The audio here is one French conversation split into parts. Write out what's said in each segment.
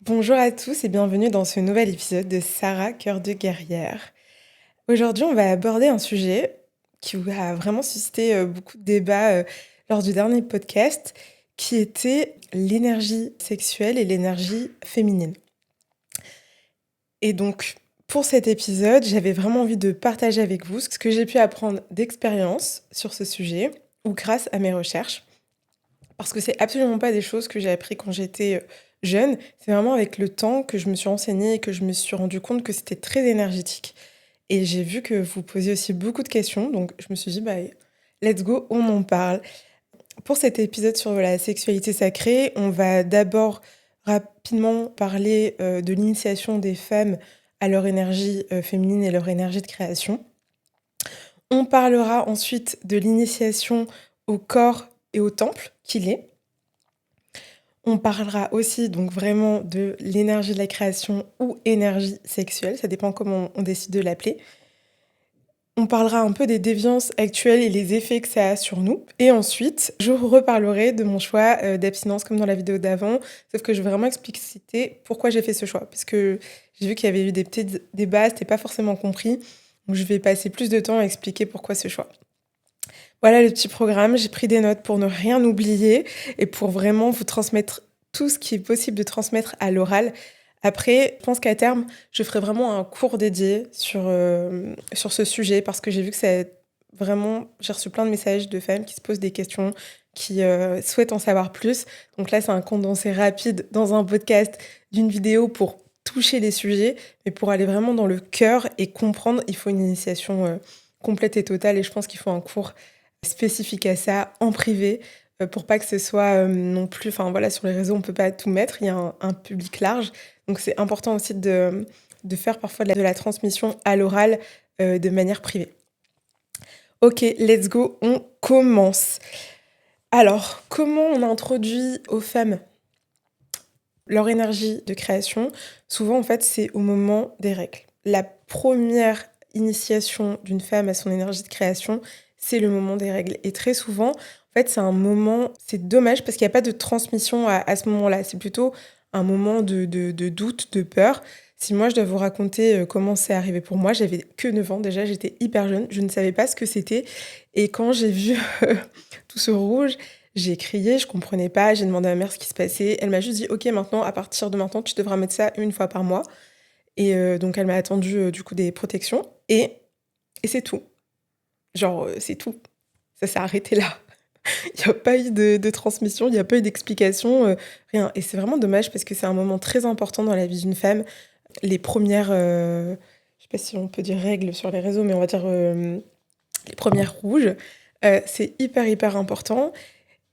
Bonjour à tous et bienvenue dans ce nouvel épisode de Sarah, cœur de guerrière. Aujourd'hui, on va aborder un sujet qui a vraiment suscité beaucoup de débats lors du dernier podcast, qui était l'énergie sexuelle et l'énergie féminine. Et donc, pour cet épisode, j'avais vraiment envie de partager avec vous ce que j'ai pu apprendre d'expérience sur ce sujet ou grâce à mes recherches. Parce que c'est absolument pas des choses que j'ai appris quand j'étais, jeune. C'est vraiment avec le temps que je me suis renseignée et que je me suis rendu compte que c'était très énergétique et j'ai vu que vous posiez aussi beaucoup de questions, donc je me suis dit: «Bah, let's go, on en parle». Pour cet épisode sur la sexualité sacrée, on va d'abord rapidement parler, de l'initiation des femmes à leur énergie, féminine et leur énergie de création. On parlera ensuite de l'initiation au corps et au temple qu'il est. On parlera aussi donc vraiment de l'énergie de la création ou énergie sexuelle, ça dépend comment on décide de l'appeler. On parlera un peu des déviances actuelles et les effets que ça a sur nous. Et ensuite, je reparlerai de mon choix d'abstinence comme dans la vidéo d'avant, sauf que je vais vraiment expliciter pourquoi j'ai fait ce choix. Parce que j'ai vu qu'il y avait eu des petits débats, c'était pas forcément compris. Donc je vais passer plus de temps à expliquer pourquoi ce choix. Voilà le petit programme, j'ai pris des notes pour ne rien oublier et pour vraiment vous transmettre tout ce qui est possible de transmettre à l'oral. Après, je pense qu'à terme, je ferai vraiment un cours dédié sur ce sujet parce que j'ai vu que j'ai reçu plein de messages de femmes qui se posent des questions, qui souhaitent en savoir plus. Donc là, c'est un condensé rapide dans un podcast d'une vidéo pour toucher les sujets, mais pour aller vraiment dans le cœur et comprendre, il faut une initiation complète et totale et je pense qu'il faut un cours spécifique à ça, en privé, pour pas que ce soit, non plus enfin voilà, sur les réseaux, on peut pas tout mettre, il y a un public large. Donc c'est important aussi de faire parfois de la transmission à l'oral, de manière privée. OK, let's go, on commence. Alors, comment on introduit aux femmes leur énergie de création? Souvent, en fait, c'est au moment des règles. La première initiation d'une femme à son énergie de création, c'est le moment des règles et très souvent, en fait, c'est dommage parce qu'il y a pas de transmission à ce moment-là. C'est plutôt un moment de doute, de peur. Si moi, je dois vous raconter, comment c'est arrivé pour moi, j'avais que 9 ans déjà, j'étais hyper jeune, je ne savais pas ce que c'était et quand j'ai vu tout ce rouge, j'ai crié, je comprenais pas, j'ai demandé à ma mère ce qui se passait. Elle m'a juste dit: «OK, maintenant, à partir de maintenant, tu devras mettre ça une fois par mois» et donc elle m'a attendu, du coup, des protections et c'est tout. Genre, c'est tout. Ça s'est arrêté là. Il y a pas eu de transmission, il y a pas eu d'explication, rien et c'est vraiment dommage parce que c'est un moment très important dans la vie d'une femme. Les premières, je sais pas si on peut dire règles sur les réseaux, mais on va dire, les premières rouges, c'est hyper, hyper important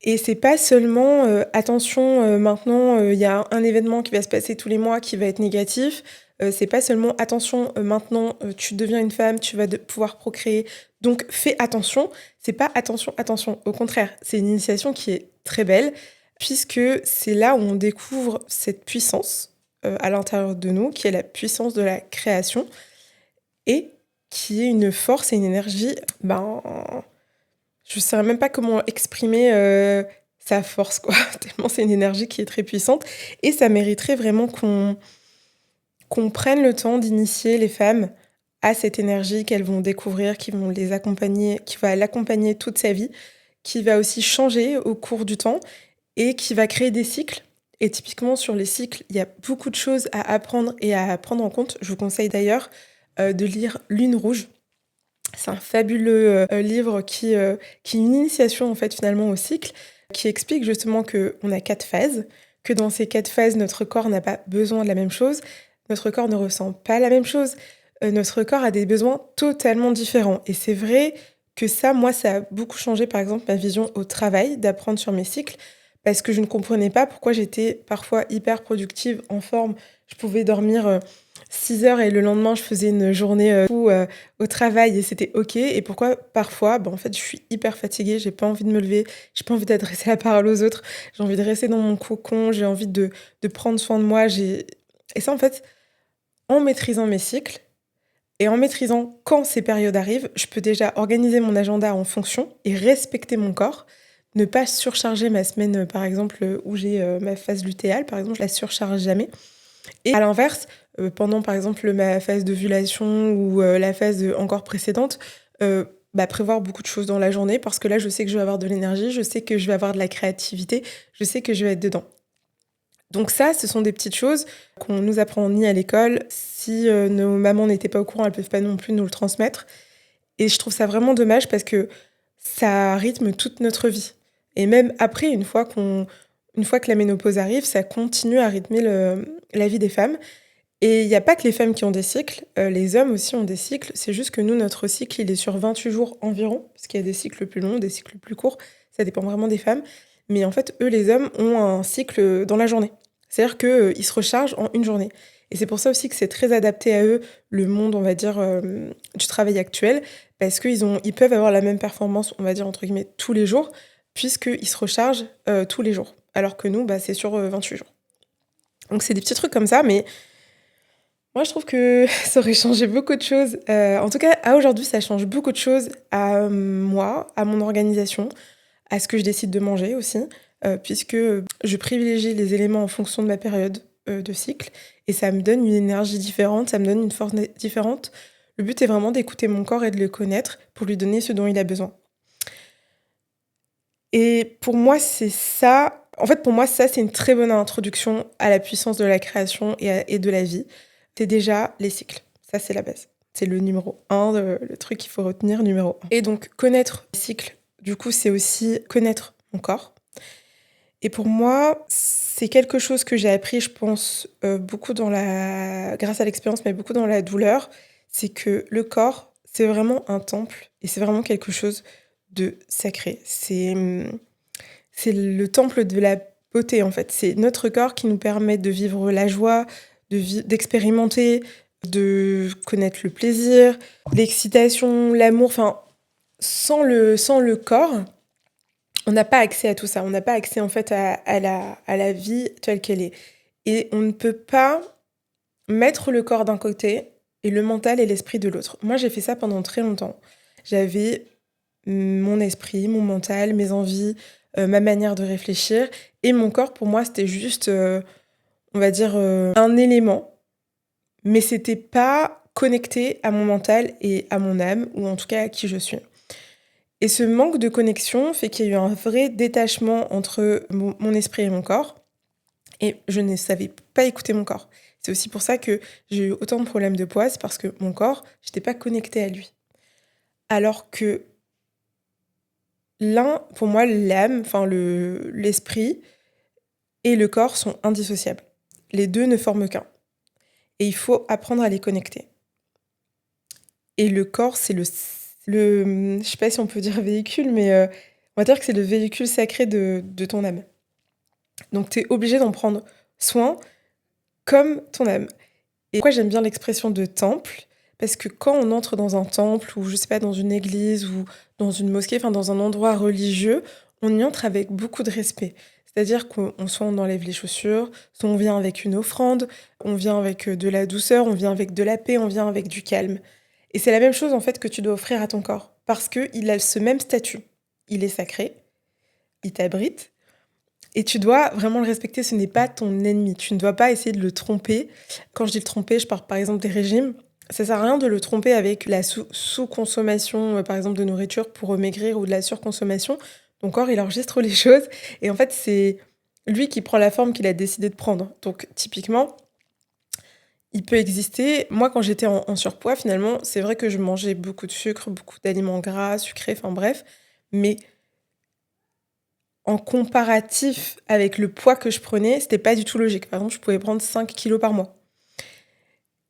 et c'est pas seulement, attention, maintenant, il y a un événement qui va se passer tous les mois qui va être négatif. C'est pas seulement attention, maintenant, tu deviens une femme, tu vas pouvoir procréer, donc fais attention. C'est pas attention, attention. Au contraire, c'est une initiation qui est très belle puisque c'est là où on découvre cette puissance, à l'intérieur de nous, qui est la puissance de la création et qui est une force et une énergie, ben je ne saurais même pas comment exprimer, sa force quoi, tellement c'est une énergie qui est très puissante et ça mériterait vraiment qu'on prenne le temps d'initier les femmes à cette énergie qu'elles vont découvrir, qui va l'accompagner toute sa vie, qui va aussi changer au cours du temps et qui va créer des cycles et typiquement sur les cycles, il y a beaucoup de choses à apprendre et à prendre en compte. Je vous conseille d'ailleurs, de lire Lune rouge. C'est un fabuleux, livre qui est une initiation, en fait, finalement, au cycle, qui explique justement qu'on a 4 phases, que dans ces 4 phases, notre corps n'a pas besoin de la même chose, notre corps ne ressent pas la même chose, notre corps a des besoins totalement différents et c'est vrai que ça, moi, ça a beaucoup changé, par exemple, ma vision au travail, d'apprendre sur mes cycles, parce que je ne comprenais pas pourquoi j'étais parfois hyper productive, en forme. Je pouvais dormir, 6 heures et le lendemain, je faisais une journée, au travail et c'était OK et pourquoi parfois, bah, en fait, je suis hyper fatiguée, j'ai pas envie de me lever, j'ai pas envie d'adresser la parole aux autres, j'ai envie de rester dans mon cocon, j'ai envie de prendre soin de moi, j'ai et ça, en fait, en maîtrisant mes cycles et en maîtrisant quand ces périodes arrivent, je peux déjà organiser mon agenda en fonction et respecter mon corps. Ne pas surcharger ma semaine, par exemple, où j'ai, ma phase lutéale, par exemple, je la surcharge jamais Et à l'inverse, pendant par exemple ma phase d'ovulation ou la phase, encore précédente, prévoir beaucoup de choses dans la journée parce que là, je sais que je vais avoir de l'énergie, je sais que je vais avoir de la créativité, je sais que je vais être dedans. Donc ça, ce sont des petites choses qu'on nous apprend ni à l'école. Si, nos mamans n'étaient pas au courant, elles peuvent pas non plus nous le transmettre et je trouve ça vraiment dommage parce que ça rythme toute notre vie et même après, une fois que la ménopause arrive, ça continue à rythmer la vie des femmes et il y a pas que les femmes qui ont des cycles, les hommes aussi ont des cycles. C'est juste que nous, notre cycle, il est sur 28 jours environ, parce qu'il y a des cycles plus longs, des cycles plus courts, ça dépend vraiment des femmes. Mais en fait, eux, les hommes, ont un cycle, dans la journée. C'est-à-dire qu'ils se rechargent en une journée. Et c'est pour ça aussi que c'est très adapté à eux, le monde, on va dire, du travail actuel, parce ils peuvent avoir la même performance, on va dire, entre guillemets, tous les jours, puisqu'ils se rechargent, tous les jours. Alors que nous, c'est sur 28 jours. Donc c'est des petits trucs comme ça, mais moi, je trouve que ça aurait changé beaucoup de choses. En tout cas, à aujourd'hui, ça change beaucoup de choses à moi, à mon organisation, à ce que je décide de manger aussi, puisque je privilégie les éléments en fonction de ma période de cycle et ça me donne une énergie différente, ça me donne une force différente. Le but est vraiment d'écouter mon corps et de le connaître pour lui donner ce dont il a besoin. Et pour moi, c'est ça. En fait, pour moi, ça, c'est une très bonne introduction à la puissance de la création et de la vie. C'est déjà les cycles. Ça, c'est la base. C'est le numéro un, le truc qu'il faut retenir, numéro un. Et donc, connaître les cycles, du coup, c'est aussi connaître mon corps. Et pour moi, c'est quelque chose que j'ai appris, je pense, beaucoup grâce à l'expérience, mais beaucoup dans la douleur. C'est que le corps, c'est vraiment un temple et c'est vraiment quelque chose de sacré. C'est le temple de la beauté, en fait. C'est notre corps qui nous permet de vivre la joie, d'expérimenter, de connaître le plaisir, l'excitation, l'amour. Enfin, sans le corps, on n'a pas accès à tout ça. On n'a pas accès, en fait, à la vie telle qu'elle est. Et on ne peut pas mettre le corps d'un côté et le mental et l'esprit de l'autre. Moi, j'ai fait ça pendant très longtemps. J'avais mon esprit, mon mental, mes envies, ma manière de réfléchir. Et mon corps, pour moi, c'était juste, on va dire, un élément. Mais c'était pas connecté à mon mental et à mon âme, ou en tout cas à qui je suis. Et ce manque de connexion fait qu'il y a eu un vrai détachement entre mon esprit et mon corps. Et je ne savais pas écouter mon corps. C'est aussi pour ça que j'ai eu autant de problèmes de poids, c'est parce que mon corps, j'étais pas connectée à lui. Alors que pour moi, l'âme, enfin l'esprit et le corps sont indissociables. Les deux ne forment qu'un. Et il faut apprendre à les connecter. Et le corps, c'est je sais pas si on peut dire véhicule, mais on va dire que c'est le véhicule sacré de ton âme. Donc tu es obligé d'en prendre soin comme ton âme. Et pourquoi j'aime bien l'expression de temple? Parce que quand on entre dans un temple ou je sais pas, dans une église ou dans une mosquée, enfin dans un endroit religieux, on y entre avec beaucoup de respect. C'est-à-dire soit on enlève les chaussures, soit on vient avec une offrande, on vient avec de la douceur, on vient avec de la paix, on vient avec du calme. Et c'est la même chose en fait que tu dois offrir à ton corps. Parce qu'il a ce même statut. Il est sacré, il t'abrite, et tu dois vraiment le respecter, ce n'est pas ton ennemi. Tu ne dois pas essayer de le tromper. Quand je dis le tromper, je parle par exemple des régimes. Ça sert à rien de le tromper avec la sous-consommation, par exemple, de nourriture pour maigrir ou de la surconsommation. Ton corps, il enregistre les choses. Et en fait, c'est lui qui prend la forme qu'il a décidé de prendre. Donc, typiquement, il peut exister. Moi, quand j'étais en surpoids, finalement, c'est vrai que je mangeais beaucoup de sucre, beaucoup d'aliments gras, sucrés, enfin bref. Mais en comparatif avec le poids que je prenais, c'était pas du tout logique. Par exemple, je pouvais prendre 5 kilos par mois.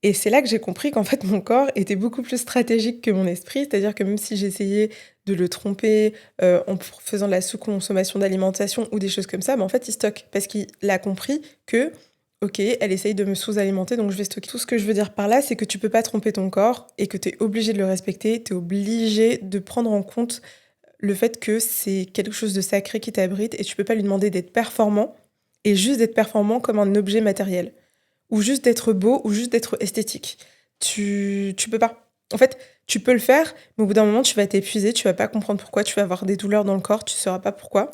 Et c'est là que j'ai compris qu'en fait, mon corps était beaucoup plus stratégique que mon esprit. C'est-à-dire que même si j'essayais de le tromper en faisant de la sous-consommation d'alimentation ou des choses comme ça, en fait, il stocke. Parce qu'il a compris que, ok, elle essaye de me sous-alimenter, donc je vais stocker. Tout ce que je veux dire par là, c'est que tu peux pas tromper ton corps et que tu es obligé de le respecter, tu es obligé de prendre en compte le fait que c'est quelque chose de sacré qui t'abrite et tu peux pas lui demander d'être performant et juste d'être performant comme un objet matériel ou juste d'être beau ou juste d'être esthétique. Tu peux pas. En fait, tu peux le faire, mais au bout d'un moment, tu vas t'épuiser, tu vas pas comprendre pourquoi, tu vas avoir des douleurs dans le corps, tu sauras pas pourquoi.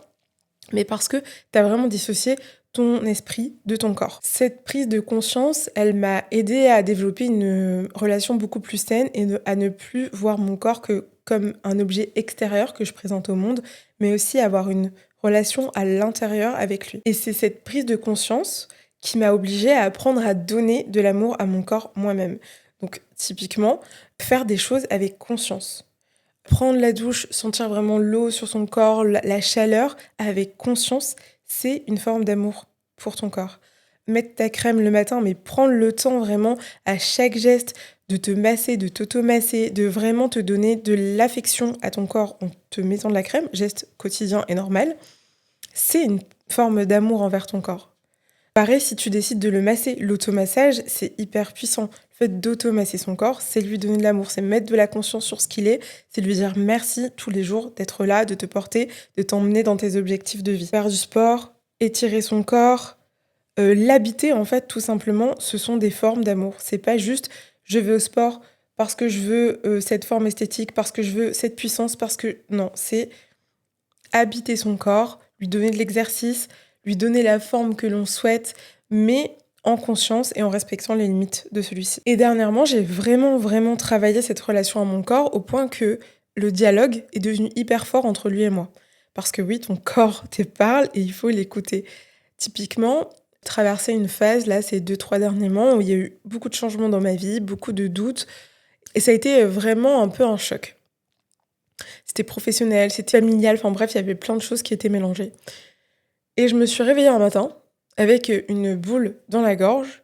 Mais parce que tu as vraiment dissocié ton esprit de ton corps. Cette prise de conscience, elle m'a aidée à développer une relation beaucoup plus saine et à ne plus voir mon corps que comme un objet extérieur que je présente au monde, mais aussi avoir une relation à l'intérieur avec lui. Et c'est cette prise de conscience qui m'a obligée à apprendre à donner de l'amour à mon corps moi-même. Donc typiquement, faire des choses avec conscience. Prendre la douche, sentir vraiment l'eau sur son corps, la chaleur, avec conscience, c'est une forme d'amour pour ton corps. Mettre ta crème le matin, mais prendre le temps vraiment à chaque geste de te masser, de t'auto-masser, de vraiment te donner de l'affection à ton corps en te mettant de la crème, geste quotidien et normal, c'est une forme d'amour envers ton corps. Pareil, si tu décides de le masser, l'automassage, c'est hyper puissant. Le fait d'automasser son corps, c'est lui donner de l'amour, c'est mettre de la conscience sur ce qu'il est, c'est lui dire merci tous les jours d'être là, de te porter, de t'emmener dans tes objectifs de vie. Faire du sport, étirer son corps, l'habiter en fait tout simplement, ce sont des formes d'amour. C'est pas juste je vais au sport parce que je veux cette forme esthétique, parce que je veux cette puissance, parce que... Non, c'est habiter son corps, lui donner de l'exercice, lui donner la forme que l'on souhaite, mais en conscience et en respectant les limites de celui-ci. Et dernièrement, j'ai vraiment travaillé cette relation à mon corps au point que le dialogue est devenu hyper fort entre lui et moi. Parce que oui, ton corps te parle et il faut l'écouter. Typiquement, traverser une phase, là, ces 2-3 derniers mois, où il y a eu beaucoup de changements dans ma vie, beaucoup de doutes, et ça a été vraiment un peu un choc. C'était professionnel, c'était familial, enfin bref, il y avait plein de choses qui étaient mélangées. Et je me suis réveillée un matin avec une boule dans la gorge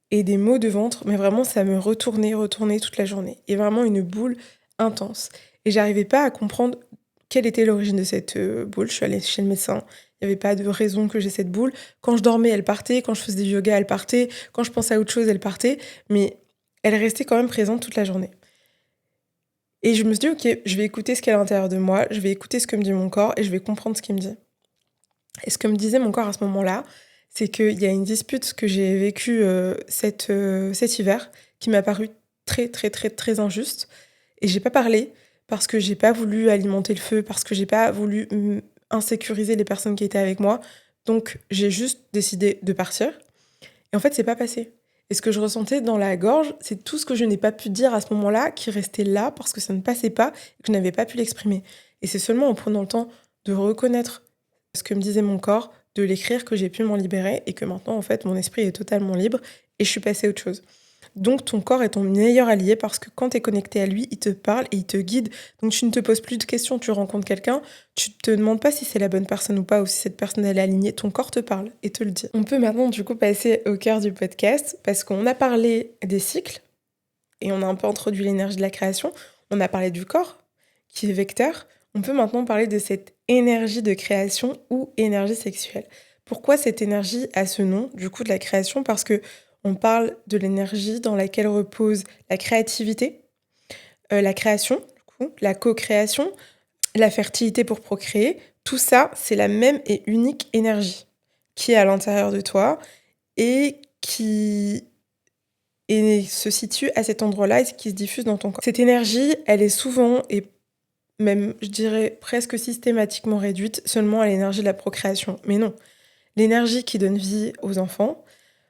et des maux de ventre, mais vraiment ça me retournait toute la journée. Et vraiment une boule intense. Et j'arrivais pas à comprendre quelle était l'origine de cette boule. Je suis allée chez le médecin, il n'y avait pas de raison que j'ai cette boule. Quand je dormais, elle partait, quand je faisais du yoga, elle partait, quand je pensais à autre chose, elle partait, mais elle restait quand même présente toute la journée. Et je me suis dit, ok, je vais écouter ce qu'il y a à l'intérieur de moi, je vais écouter ce que me dit mon corps et je vais comprendre ce qu'il me dit. Et ce que me disait mon corps à ce moment-là, c'est qu'il y a une dispute que j'ai vécue cet hiver qui m'a paru très injuste. Et j'ai pas parlé parce que j'ai pas voulu alimenter le feu, parce que j'ai pas voulu insécuriser les personnes qui étaient avec moi. Donc j'ai juste décidé de partir. Et en fait, c'est pas passé. Et ce que je ressentais dans la gorge, c'est tout ce que je n'ai pas pu dire à ce moment-là qui restait là parce que ça ne passait pas et que je n'avais pas pu l'exprimer. Et c'est seulement en prenant le temps de reconnaître ce que me disait mon corps, de l'écrire, que j'ai pu m'en libérer et que maintenant, en fait, mon esprit est totalement libre et je suis passée à autre chose. Donc, ton corps est ton meilleur allié parce que quand tu es connecté à lui, il te parle et il te guide. Donc, tu ne te poses plus de questions. Tu rencontres quelqu'un, tu te demandes pas si c'est la bonne personne ou pas ou si cette personne elle est alignée. Ton corps te parle et te le dit. On peut maintenant, du coup, passer au cœur du podcast parce qu'on a parlé des cycles et on a un peu introduit l'énergie de la création. On a parlé du corps qui est vecteur. On peut maintenant parler de cette énergie de création ou énergie sexuelle. Pourquoi cette énergie a ce nom, du coup, de la création ? Parce que on parle de l'énergie dans laquelle repose la créativité, la création, du coup, la co-création, la fertilité pour procréer. Tout ça, c'est la même et unique énergie qui est à l'intérieur de toi et qui se situe à cet endroit-là et qui se diffuse dans ton corps. Cette énergie, elle est souvent et même, je dirais, presque systématiquement réduite seulement à l'énergie de la procréation. Mais non, l'énergie qui donne vie aux enfants,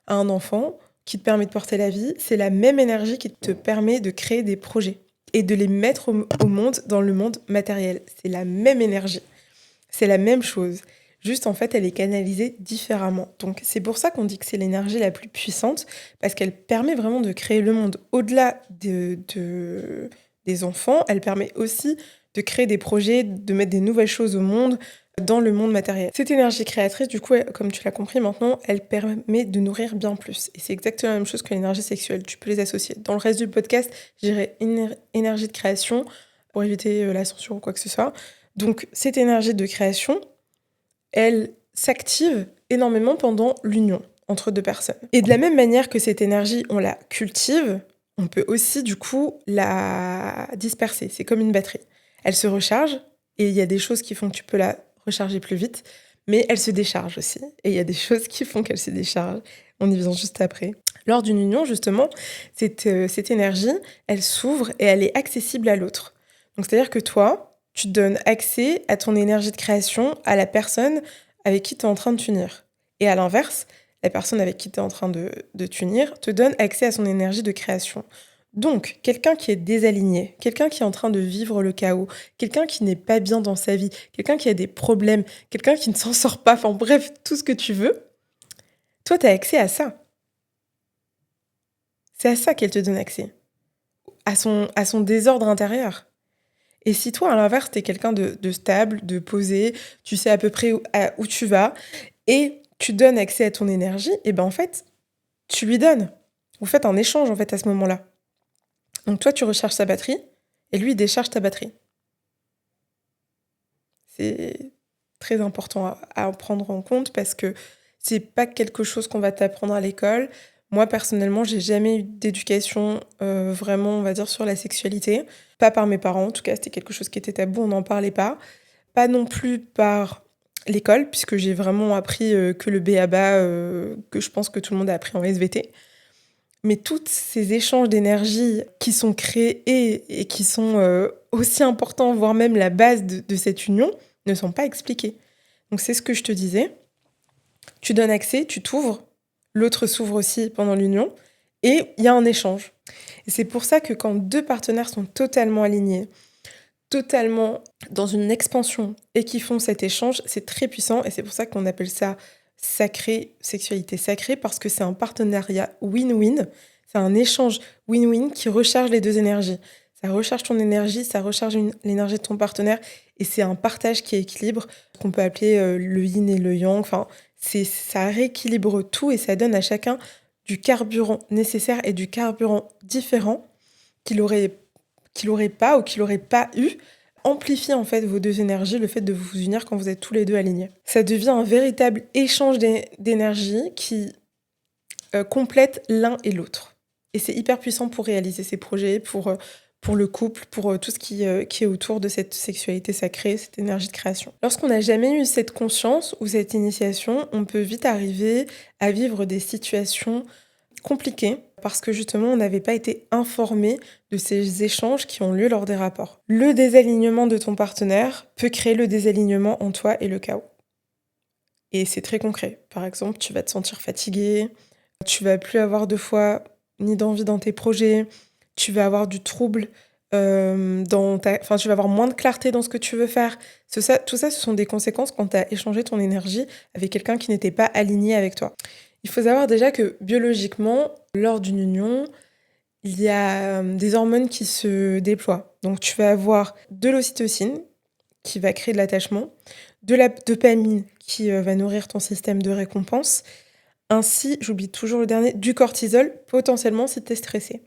à un enfant, qui te permet de porter la vie, c'est la même énergie qui te permet de créer des projets et de les mettre au monde, dans le monde matériel. C'est la même énergie, c'est la même chose. Juste, en fait, elle est canalisée différemment. Donc, c'est pour ça qu'on dit que c'est l'énergie la plus puissante, parce qu'elle permet vraiment de créer le monde. Au-delà des enfants, elle permet aussi de créer des projets, de mettre des nouvelles choses au monde, dans le monde matériel. Cette énergie créatrice, du coup, comme tu l'as compris maintenant, elle permet de nourrir bien plus. Et c'est exactement la même chose que l'énergie sexuelle. Tu peux les associer. Dans le reste du podcast, je dirais énergie de création pour éviter la censure ou quoi que ce soit. Donc, cette énergie de création, elle s'active énormément pendant l'union entre deux personnes. Et de la même manière que cette énergie, on la cultive, on peut aussi, du coup, la disperser. C'est comme une batterie. Elle se recharge et il y a des choses qui font que tu peux la recharger plus vite, mais elle se décharge aussi. Et il y a des choses qui font qu'elle se décharge. On y vient juste après. Lors d'une union, justement, cette énergie, elle s'ouvre et elle est accessible à l'autre. Donc, c'est-à-dire que toi, tu donnes accès à ton énergie de création à la personne avec qui tu es en train de t'unir. Et à l'inverse, la personne avec qui tu es en train de t'unir te donne accès à son énergie de création. Donc, quelqu'un qui est désaligné, quelqu'un qui est en train de vivre le chaos, quelqu'un qui n'est pas bien dans sa vie, quelqu'un qui a des problèmes, quelqu'un qui ne s'en sort pas, enfin bref, tout ce que tu veux, toi, tu as accès à ça. C'est à ça qu'elle te donne accès, à son désordre intérieur. Et si toi, à l'inverse, t'es quelqu'un de stable, de posé, tu sais à peu près où tu vas, et tu donnes accès à ton énergie, et ben en fait, tu lui donnes. Vous faites un échange en fait à ce moment-là. Donc toi, tu recharges sa batterie, et lui, il décharge ta batterie. C'est très important à en prendre en compte parce que c'est pas quelque chose qu'on va t'apprendre à l'école. Moi, personnellement, j'ai jamais eu d'éducation vraiment, on va dire, sur la sexualité. Pas par mes parents, en tout cas, c'était quelque chose qui était tabou, on n'en parlait pas. Pas non plus par l'école, puisque j'ai vraiment appris que le b.a.-ba, que je pense que tout le monde a appris en SVT. Mais tous ces échanges d'énergie qui sont créés et qui sont aussi importants, voire même la base de cette union, ne sont pas expliqués. Donc c'est ce que je te disais. Tu donnes accès, tu t'ouvres, l'autre s'ouvre aussi pendant l'union, et il y a un échange. Et c'est pour ça que quand deux partenaires sont totalement alignés, totalement dans une expansion, et qui font cet échange, c'est très puissant, et c'est pour ça qu'on appelle ça sacré, sexualité sacrée, parce que c'est un partenariat win-win, c'est un échange win-win qui recharge les deux énergies. Ça recharge ton énergie, ça recharge l'énergie de ton partenaire, et c'est un partage qui équilibre, qu'on peut appeler le yin et le yang. Enfin, ça rééquilibre tout et ça donne à chacun du carburant nécessaire et du carburant différent qu'il aurait pas ou qu'il aurait pas eu. Amplifie en fait vos deux énergies, le fait de vous unir quand vous êtes tous les deux alignés. Ça devient un véritable échange d'énergie qui complète l'un et l'autre. Et c'est hyper puissant pour réaliser ces projets, pour le couple, pour tout ce qui est autour de cette sexualité sacrée, cette énergie de création. Lorsqu'on n'a jamais eu cette conscience ou cette initiation, on peut vite arriver à vivre des situations compliquées parce que justement on n'avait pas été informé de ces échanges qui ont lieu lors des rapports. Le désalignement de ton partenaire peut créer le désalignement en toi et le chaos. Et c'est très concret. Par exemple, tu vas te sentir fatigué, tu vas plus avoir de foi ni d'envie dans tes projets, tu vas avoir du trouble tu vas avoir moins de clarté dans ce que tu veux faire. Tout ça, ce sont des conséquences quand tu as échangé ton énergie avec quelqu'un qui n'était pas aligné avec toi. Il faut savoir déjà que biologiquement, lors d'une union, il y a des hormones qui se déploient. Donc tu vas avoir de l'ocytocine qui va créer de l'attachement, de la dopamine qui va nourrir ton système de récompense, ainsi, j'oublie toujours le dernier, du cortisol, potentiellement si tu es stressé.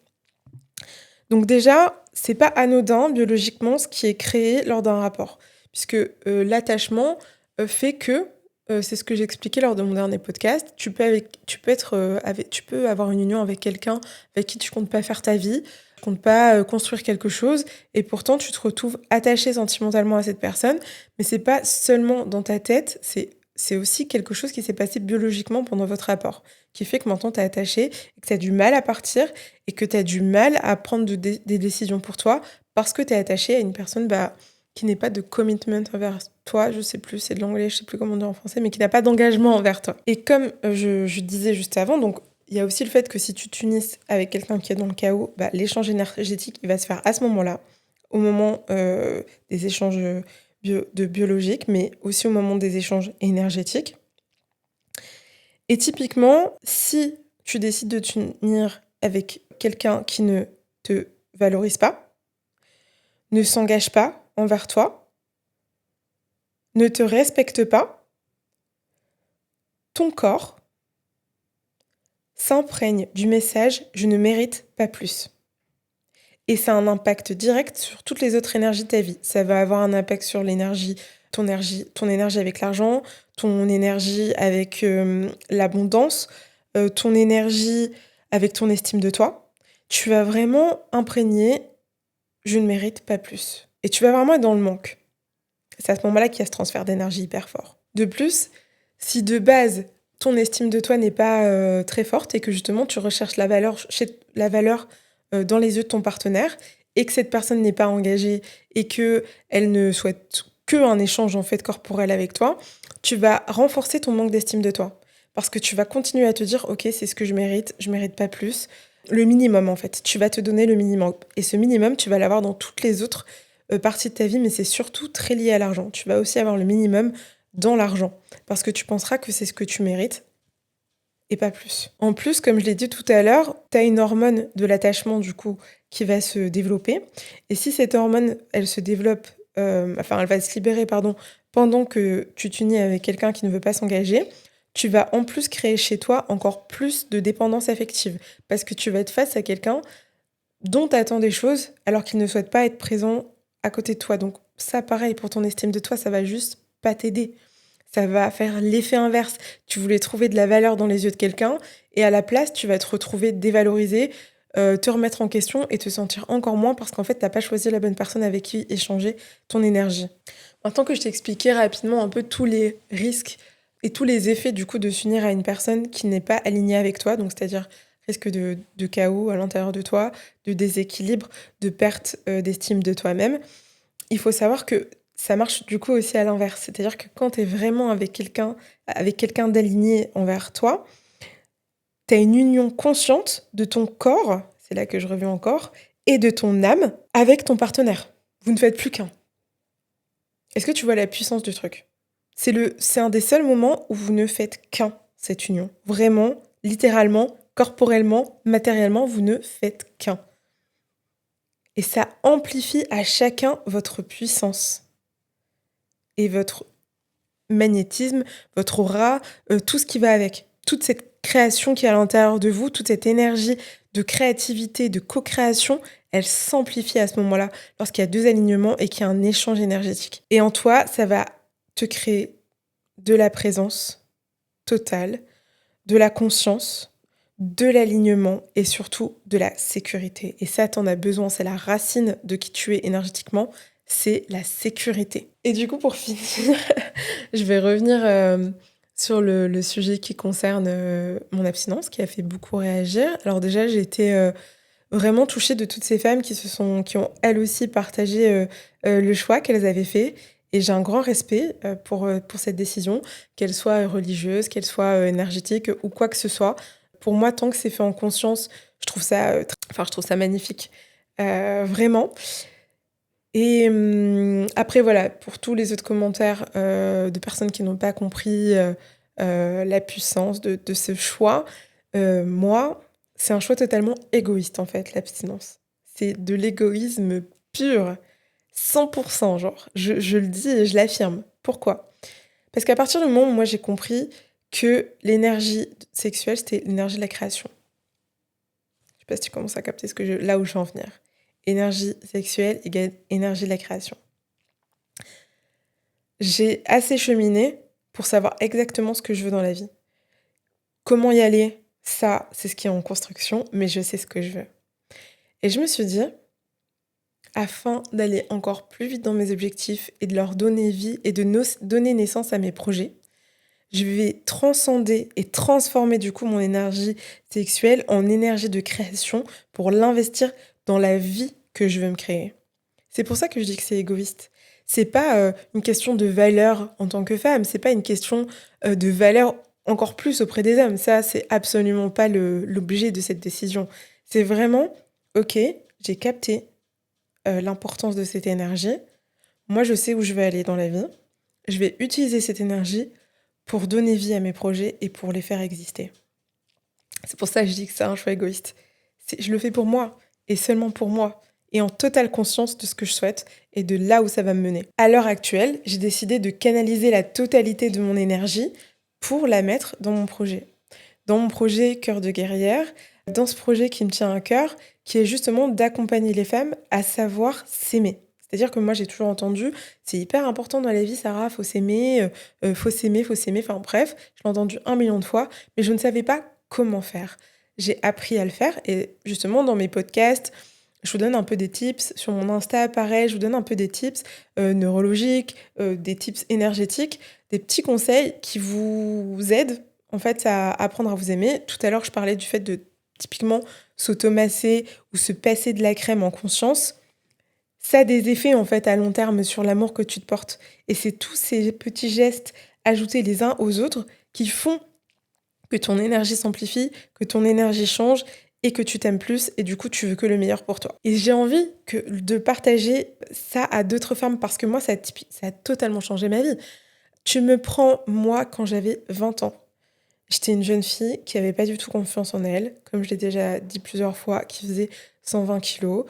Donc déjà, c'est pas anodin biologiquement ce qui est créé lors d'un rapport, puisque l'attachement fait que, c'est ce que j'expliquais lors de mon dernier podcast, tu peux avoir une union avec quelqu'un avec qui tu comptes pas faire ta vie, tu comptes pas construire quelque chose, et pourtant tu te retrouves attaché sentimentalement à cette personne, mais c'est pas seulement dans ta tête, c'est aussi quelque chose qui s'est passé biologiquement pendant votre rapport, qui fait que maintenant tu es attaché, et que tu as du mal à partir, et que tu as du mal à prendre des décisions pour toi, parce que tu es attaché à une personne qui n'est pas de commitment envers toi, je sais plus, c'est de l'anglais, je sais plus comment dire en français, mais qui n'a pas d'engagement envers toi. Et comme je disais juste avant, donc il y a aussi le fait que si tu t'unisses avec quelqu'un qui est dans le chaos, l'échange énergétique, il va se faire à ce moment-là, au moment des échanges biologiques, mais aussi au moment des échanges énergétiques. Et typiquement, si tu décides de t'unir avec quelqu'un qui ne te valorise pas, ne s'engage pas envers toi, ne te respecte pas, ton corps s'imprègne du message « je ne mérite pas plus ». Et ça a un impact direct sur toutes les autres énergies de ta vie. Ça va avoir un impact sur ton énergie avec l'argent, ton énergie avec l'abondance, ton énergie avec ton estime de toi. Tu vas vraiment imprégner « je ne mérite pas plus ». Et tu vas vraiment être dans le manque. C'est à ce moment-là qu'il y a ce transfert d'énergie hyper fort. De plus, si de base, ton estime de toi n'est pas très forte et que justement tu recherches la valeur dans les yeux de ton partenaire et que cette personne n'est pas engagée et qu'elle ne souhaite qu'un échange en fait corporel avec toi, tu vas renforcer ton manque d'estime de toi. Parce que tu vas continuer à te dire: «OK, c'est ce que je mérite pas plus». Le minimum, en fait. Tu vas te donner le minimum et ce minimum, tu vas l'avoir dans toutes les autres, parties de ta vie, mais c'est surtout très lié à l'argent. Tu vas aussi avoir le minimum dans l'argent parce que tu penseras que c'est ce que tu mérites et pas plus. En plus, comme je l'ai dit tout à l'heure, tu as une hormone de l'attachement, du coup, qui va se développer et si cette hormone, elle se développe, enfin, elle va se libérer, pardon, pendant que tu t'unis avec quelqu'un qui ne veut pas s'engager, tu vas en plus créer chez toi encore plus de dépendance affective. Parce que tu vas être face à quelqu'un dont tu attends des choses alors qu'il ne souhaite pas être présent à côté de toi. Donc ça, pareil, pour ton estime de toi, ça va juste pas t'aider. Ça va faire l'effet inverse. Tu voulais trouver de la valeur dans les yeux de quelqu'un et à la place, tu vas te retrouver dévalorisé, te remettre en question et te sentir encore moins parce qu'en fait, tu pas choisi la bonne personne avec qui échanger ton énergie. Maintenant que je t'ai expliqué rapidement un peu tous les risques et tous les effets du coup de s'unir à une personne qui n'est pas alignée avec toi, donc c'est-à-dire risque de chaos à l'intérieur de toi, de déséquilibre, de perte, d'estime de toi-même. Il faut savoir que ça marche du coup aussi à l'inverse. C'est-à-dire que quand tu es vraiment avec quelqu'un d'aligné envers toi, tu as une union consciente de ton corps, c'est là que je reviens encore, et de ton âme avec ton partenaire. Vous ne faites plus qu'un. Est-ce que tu vois la puissance du truc? C'est un des seuls moments où vous ne faites qu'un, cette union. Vraiment, littéralement, corporellement, matériellement, vous ne faites qu'un. Et ça amplifie à chacun votre puissance et votre magnétisme, votre aura, tout ce qui va avec. Toute cette création qui est à l'intérieur de vous, toute cette énergie de créativité, de co-création, elle s'amplifie à ce moment-là, lorsqu'il y a 2 alignements et qu'il y a un échange énergétique. Et en toi, ça va te créer de la présence totale, de la conscience, de l'alignement et surtout de la sécurité. Et ça, t'en as besoin, c'est la racine de qui tu es énergétiquement, c'est la sécurité. Et du coup, pour finir, je vais revenir sur le sujet qui concerne mon abstinence, qui a fait beaucoup réagir. Alors déjà, j'ai été vraiment touchée de toutes ces femmes qui ont elles aussi partagé le choix qu'elles avaient fait. Et j'ai un grand respect pour cette décision, qu'elle soit religieuse, qu'elle soit énergétique ou quoi que ce soit. Pour moi, tant que c'est fait en conscience, je trouve ça, je trouve ça magnifique, vraiment. Et après voilà, pour tous les autres commentaires, de personnes qui n'ont pas compris, la puissance de ce choix, moi, c'est un choix totalement égoïste, en fait, l'abstinence. C'est de l'égoïsme pur, 100 genre. Je le dis et je l'affirme. Pourquoi? Parce qu'à partir du moment où moi j'ai compris que l'énergie sexuelle, c'était l'énergie de la création. Je sais pas si tu commences à capter là où je veux en venir. Énergie sexuelle égale énergie de la création. J'ai assez cheminé pour savoir exactement ce que je veux dans la vie. Comment y aller, ça, c'est ce qui est en construction, mais je sais ce que je veux. Et je me suis dit, afin d'aller encore plus vite dans mes objectifs et de leur donner vie et de donner naissance à mes projets, je vais transcender et transformer du coup mon énergie sexuelle en énergie de création pour l'investir dans la vie que je veux me créer. C'est pour ça que je dis que c'est égoïste. C'est pas une question de valeur en tant que femme, c'est pas une question de valeur encore plus auprès des hommes. Ça, c'est absolument pas l'objet de cette décision. C'est vraiment, ok, j'ai capté l'importance de cette énergie. Moi, je sais où je vais aller dans la vie. Je vais utiliser cette énergie pour donner vie à mes projets et pour les faire exister. C'est pour ça que je dis que c'est un choix égoïste. Je le fais pour moi et seulement pour moi et en totale conscience de ce que je souhaite et de là où ça va me mener. À l'heure actuelle, j'ai décidé de canaliser la totalité de mon énergie pour la mettre dans mon projet. Dans mon projet Cœur de guerrière, dans ce projet qui me tient à cœur, qui est justement d'accompagner les femmes à savoir s'aimer. C'est-à-dire que moi, j'ai toujours entendu, c'est hyper important dans la vie, Sarah, faut s'aimer, faut s'aimer, faut s'aimer. Enfin bref, je l'ai entendu 1 million de fois, mais je ne savais pas comment faire. J'ai appris à le faire et justement, dans mes podcasts, je vous donne un peu des tips. Sur mon Insta, pareil, je vous donne un peu des tips neurologiques, des tips énergétiques, des petits conseils qui vous aident en fait à apprendre à vous aimer. Tout à l'heure, je parlais du fait de typiquement s'automasser ou se passer de la crème en conscience. Ça a des effets en fait à long terme sur l'amour que tu te portes. Et c'est tous ces petits gestes ajoutés les uns aux autres qui font que ton énergie s'amplifie, que ton énergie change et que tu t'aimes plus et du coup tu veux que le meilleur pour toi. Et j'ai envie de partager ça à d'autres femmes parce que moi ça a totalement changé ma vie. Tu me prends moi quand j'avais 20 ans. J'étais une jeune fille qui avait pas du tout confiance en elle, comme je l'ai déjà dit plusieurs fois, qui faisait 120 kilos,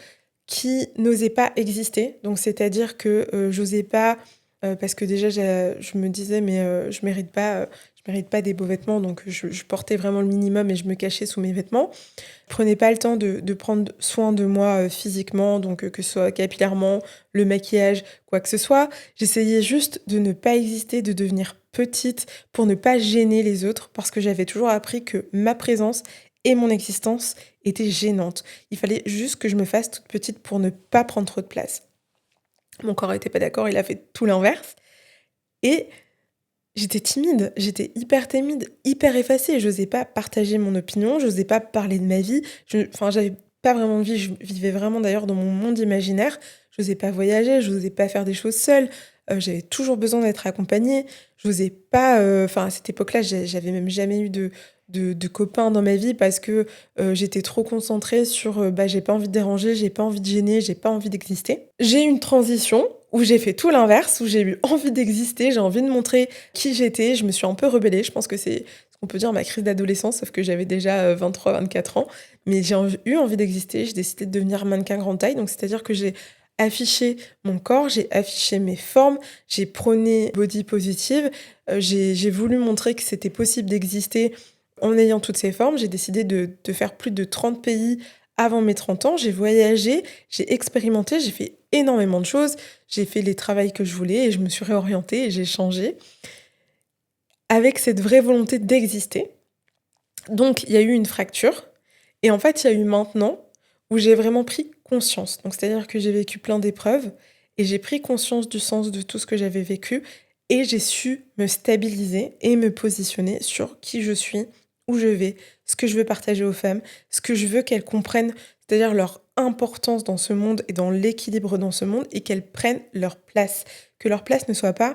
qui n'osait pas exister. Donc c'est-à-dire que, j'osais pas, parce que déjà je me disais: «Mais, je mérite pas des beaux vêtements», donc je portais vraiment le minimum et je me cachais sous mes vêtements. Je prenais pas le temps de prendre soin de moi, physiquement, donc que ce soit capillairement, le maquillage, quoi que ce soit. J'essayais juste de ne pas exister, de devenir petite pour ne pas gêner les autres, parce que j'avais toujours appris que ma présence et mon existence étaient gênantes. Il fallait juste que je me fasse toute petite pour ne pas prendre trop de place. Mon corps était pas d'accord, il a fait tout l'inverse et j'étais timide, j'étais hyper timide, hyper effacée. J'osais pas partager mon opinion, j'osais pas parler de ma vie. Enfin, j'avais pas vraiment de vie, je vivais vraiment d'ailleurs dans mon monde imaginaire. J'osais pas voyager, j'osais pas faire des choses seule. J'avais toujours besoin d'être accompagnée. J'osais pas, enfin, à cette époque-là, j'avais même jamais eu de copains dans ma vie parce que j'étais trop concentrée sur bah, j'ai pas envie de déranger, j'ai pas envie de gêner, j'ai pas envie d'exister. J'ai eu une transition où j'ai fait tout l'inverse, où j'ai eu envie d'exister, j'ai envie de montrer qui j'étais, je me suis un peu rebellée, je pense que c'est ce qu'on peut dire ma crise d'adolescence, sauf que j'avais déjà 23-24 ans, mais eu envie d'exister, j'ai décidé de devenir mannequin grande taille, donc c'est-à-dire que j'ai affiché mon corps, j'ai affiché mes formes, j'ai prôné body positive, j'ai voulu montrer que c'était possible d'exister en ayant toutes ces formes. J'ai décidé de faire plus de 30 pays avant mes 30 ans, j'ai voyagé, j'ai expérimenté, j'ai fait énormément de choses, j'ai fait les travails que je voulais et je me suis réorientée et j'ai changé avec cette vraie volonté d'exister. Donc il y a eu une fracture et en fait il y a eu maintenant où j'ai vraiment pris conscience. Donc c'est-à-dire que j'ai vécu plein d'épreuves et j'ai pris conscience du sens de tout ce que j'avais vécu et j'ai su me stabiliser et me positionner sur qui je suis, où je vais, ce que je veux partager aux femmes, ce que je veux qu'elles comprennent, c'est-à-dire leur importance dans ce monde et dans l'équilibre dans ce monde et qu'elles prennent leur place. Que leur place ne soit pas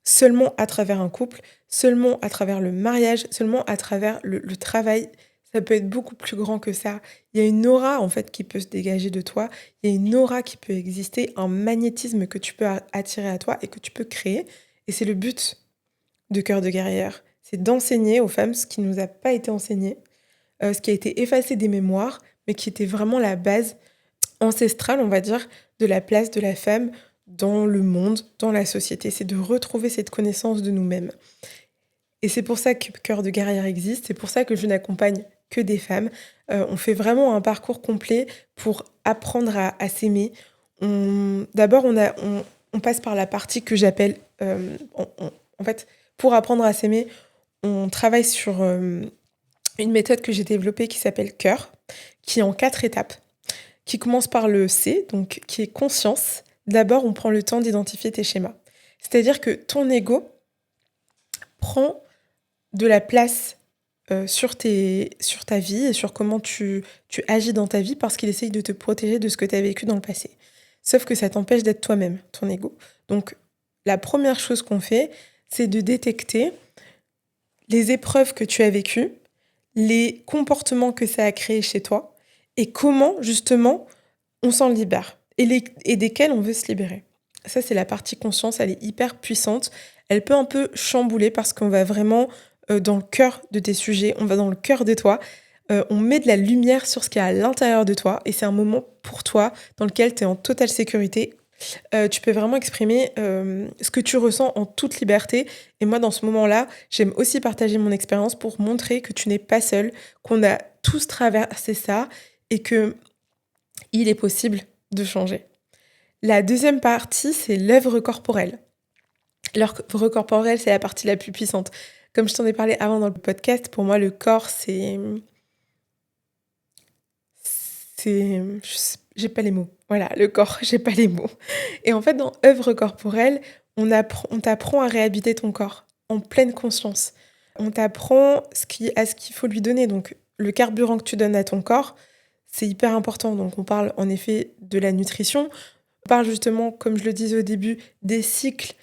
seulement à travers un couple, seulement à travers le mariage, seulement à travers le travail. Ça peut être beaucoup plus grand que ça. Il y a une aura en fait qui peut se dégager de toi, il y a une aura qui peut exister, un magnétisme que tu peux attirer à toi et que tu peux créer. Et c'est le but de Cœur de guerrière, c'est d'enseigner aux femmes ce qui ne nous a pas été enseigné, ce qui a été effacé des mémoires, mais qui était vraiment la base ancestrale, on va dire, de la place de la femme dans le monde, dans la société. C'est de retrouver cette connaissance de nous-mêmes. Et c'est pour ça que Cœur de guerrière existe, c'est pour ça que je n'accompagne que des femmes. On fait vraiment un parcours complet pour apprendre à s'aimer. D'abord, on passe par la partie que j'appelle... en fait, pour apprendre à s'aimer, on travaille sur une méthode que j'ai développée qui s'appelle Cœur, qui est en 4 étapes, qui commence par le C, donc qui est conscience. D'abord, on prend le temps d'identifier tes schémas. C'est-à-dire que ton ego prend de la place sur ta vie et sur comment tu agis dans ta vie parce qu'il essaye de te protéger de ce que tu as vécu dans le passé. Sauf que ça t'empêche d'être toi-même, ton ego. Donc, la première chose qu'on fait, c'est de détecter les épreuves que tu as vécues, les comportements que ça a créés chez toi et comment, justement, on s'en libère et desquels on veut se libérer. Ça, c'est la partie conscience, elle est hyper puissante. Elle peut un peu chambouler parce qu'on va vraiment dans le cœur de tes sujets, on va dans le cœur de toi, on met de la lumière sur ce qu'il y a à l'intérieur de toi et c'est un moment pour toi dans lequel tu es en totale sécurité. Tu peux vraiment exprimer ce que tu ressens en toute liberté. Et moi, dans ce moment-là, j'aime aussi partager mon expérience pour montrer que tu n'es pas seul, qu'on a tous traversé ça et que il est possible de changer. La deuxième partie, c'est l'œuvre corporelle. L'œuvre corporelle, c'est la partie la plus puissante. Comme je t'en ai parlé avant dans le podcast, pour moi, le corps, j'ai pas les mots. Voilà, le corps, j'ai pas les mots. Et en fait, dans œuvre corporelle, on t'apprend à réhabiter ton corps en pleine conscience. On t'apprend à ce qu'il faut lui donner. Donc, le carburant que tu donnes à ton corps, c'est hyper important. Donc, on parle en effet de la nutrition. On parle justement, comme je le disais au début, des cycles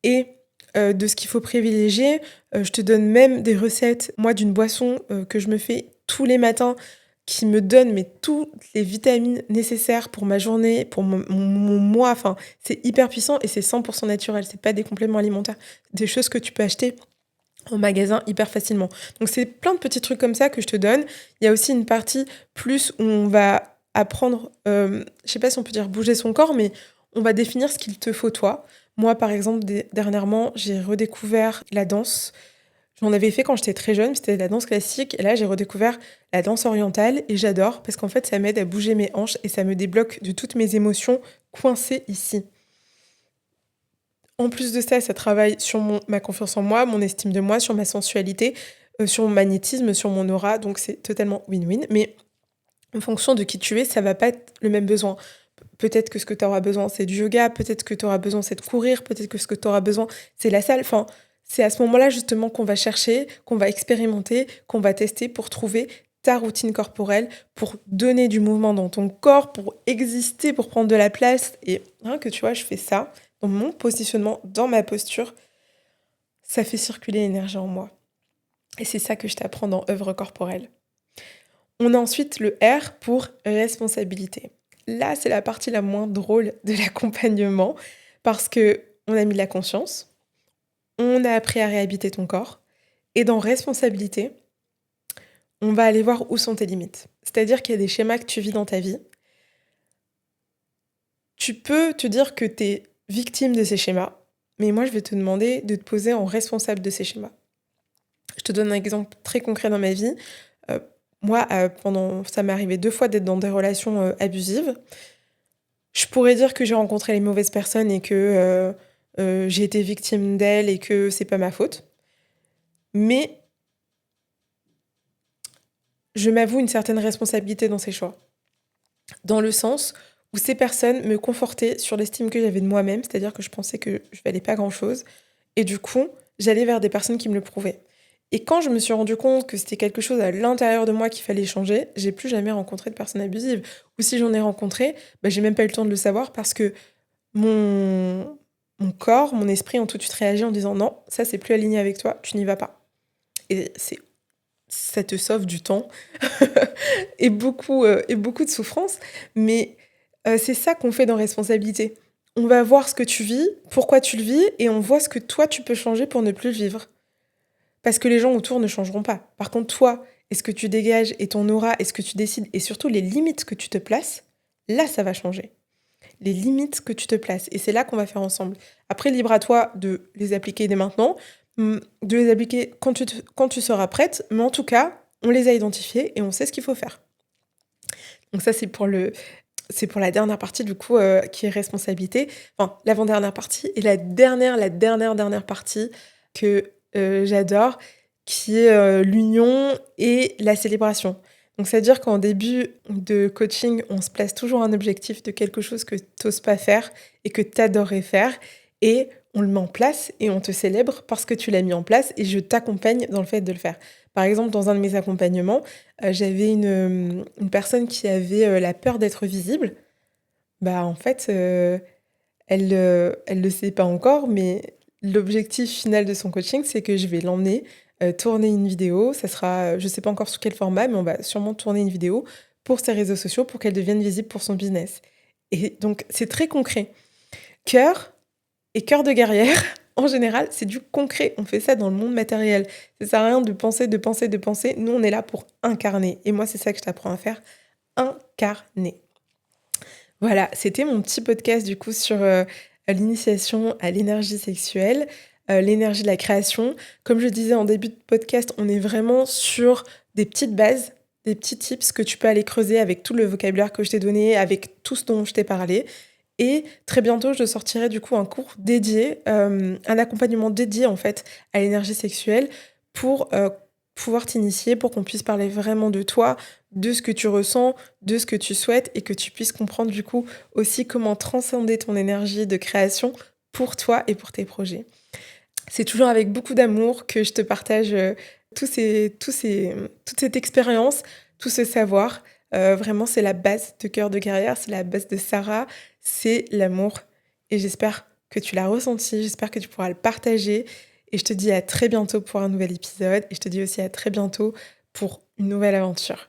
et de ce qu'il faut privilégier. Je te donne même des recettes, moi, d'une boisson, que je me fais tous les matins, qui me donne mais toutes les vitamines nécessaires pour ma journée, pour mon mois. Enfin, c'est hyper puissant et c'est 100 naturel. C'est pas des compléments alimentaires. Des choses que tu peux acheter en magasin hyper facilement. Donc c'est plein de petits trucs comme ça que je te donne. Il y a aussi une partie plus où on va apprendre, je sais pas si on peut dire bouger son corps, mais on va définir ce qu'il te faut toi. Moi, par exemple, dernièrement, j'ai redécouvert la danse. J'en avais fait quand j'étais très jeune, c'était de la danse classique. Et là, j'ai redécouvert la danse orientale et j'adore parce qu'en fait, ça m'aide à bouger mes hanches et ça me débloque de toutes mes émotions coincées ici. En plus de ça, ça travaille sur ma confiance en moi, mon estime de moi, sur ma sensualité, sur mon magnétisme, sur mon aura. Donc, c'est totalement win-win. Mais en fonction de qui tu es, ça va pas être le même besoin. Peut-être que ce que tu auras besoin, c'est du yoga. Peut-être que tu auras besoin, c'est de courir. Peut-être que ce que tu auras besoin, c'est la salle. Enfin, c'est à ce moment-là, justement, qu'on va chercher, qu'on va expérimenter, qu'on va tester pour trouver ta routine corporelle, pour donner du mouvement dans ton corps, pour exister, pour prendre de la place. Et hein, que tu vois, je fais ça dans mon positionnement, dans ma posture, ça fait circuler l'énergie en moi. Et c'est ça que je t'apprends dans œuvre corporelle. On a ensuite le R pour responsabilité. Là, c'est la partie la moins drôle de l'accompagnement parce que on a mis de la conscience, on a appris à réhabiter ton corps et dans responsabilité, on va aller voir où sont tes limites. C'est-à-dire qu'il y a des schémas que tu vis dans ta vie. Tu peux te dire que tu es victime de ces schémas, mais moi, je vais te demander de te poser en responsable de ces schémas. Je te donne un exemple très concret dans ma vie. Moi, ça m'est arrivé 2 fois d'être dans des relations abusives. Je pourrais dire que j'ai rencontré les mauvaises personnes et que j'ai été victime d'elles et que c'est pas ma faute. Mais je m'avoue une certaine responsabilité dans ces choix. Dans le sens où ces personnes me confortaient sur l'estime que j'avais de moi-même, c'est-à-dire que je pensais que je valais pas grand-chose. Et du coup, j'allais vers des personnes qui me le prouvaient. Et quand je me suis rendu compte que c'était quelque chose à l'intérieur de moi qu'il fallait changer, j'ai plus jamais rencontré de personnes abusives. Ou si j'en ai rencontré, j'ai même pas eu le temps de le savoir parce que mon corps, mon esprit ont tout de suite réagi en disant non, ça c'est plus aligné avec toi, tu n'y vas pas. Et ça te sauve du temps et beaucoup de souffrance. Mais c'est ça qu'on fait dans responsabilité. On va voir ce que tu vis, pourquoi tu le vis, et on voit ce que toi tu peux changer pour ne plus le vivre. Parce que les gens autour ne changeront pas. Par contre, toi, et ce que tu dégages, et ton aura, et ce que tu décides, et surtout les limites que tu te places, là, ça va changer. Les limites que tu te places. Et c'est là qu'on va faire ensemble. Après, libre à toi de les appliquer dès maintenant, de les appliquer quand tu seras prête, mais en tout cas, on les a identifiés et on sait ce qu'il faut faire. Donc ça, c'est pour la dernière partie, du coup, qui est responsabilité. Enfin, l'avant-dernière partie. Et la dernière partie que j'adore, qui est l'union et la célébration. Donc, c'est-à-dire qu'en début de coaching, on se place toujours un objectif de quelque chose que tu n'oses pas faire et que tu adorerais faire. Et on le met en place et on te célèbre parce que tu l'as mis en place et je t'accompagne dans le fait de le faire. Par exemple, dans un de mes accompagnements, j'avais une personne qui avait la peur d'être visible. En fait, elle le sait pas encore, mais l'objectif final de son coaching, c'est que je vais l'emmener tourner une vidéo. Ça sera, je sais pas encore sous quel format, mais on va sûrement tourner une vidéo pour ses réseaux sociaux pour qu'elle devienne visible pour son business. Et donc, c'est très concret. Cœur et cœur de guerrière, en général, c'est du concret. On fait ça dans le monde matériel. Ça sert à rien de penser, de penser, de penser. Nous, on est là pour incarner. Et moi, c'est ça que je t'apprends à faire. Incarner. Voilà, c'était mon petit podcast du coup sur l'initiation à l'énergie sexuelle, l'énergie de la création. Comme je disais en début de podcast, on est vraiment sur des petites bases, des petits tips que tu peux aller creuser avec tout le vocabulaire que je t'ai donné, avec tout ce dont je t'ai parlé. Et très bientôt, je sortirai du coup un cours dédié, un accompagnement dédié en fait à l'énergie sexuelle pour pouvoir t'initier, pour qu'on puisse parler vraiment de toi, de ce que tu ressens, de ce que tu souhaites et que tu puisses comprendre du coup aussi comment transcender ton énergie de création pour toi et pour tes projets. C'est toujours avec beaucoup d'amour que je te partage toute cette expérience, tout ce savoir. Vraiment, c'est la base de Cœur de Guerrière, c'est la base de Sarah, c'est l'amour. Et j'espère que tu l'as ressenti, j'espère que tu pourras le partager et je te dis à très bientôt pour un nouvel épisode et je te dis aussi à très bientôt pour une nouvelle aventure.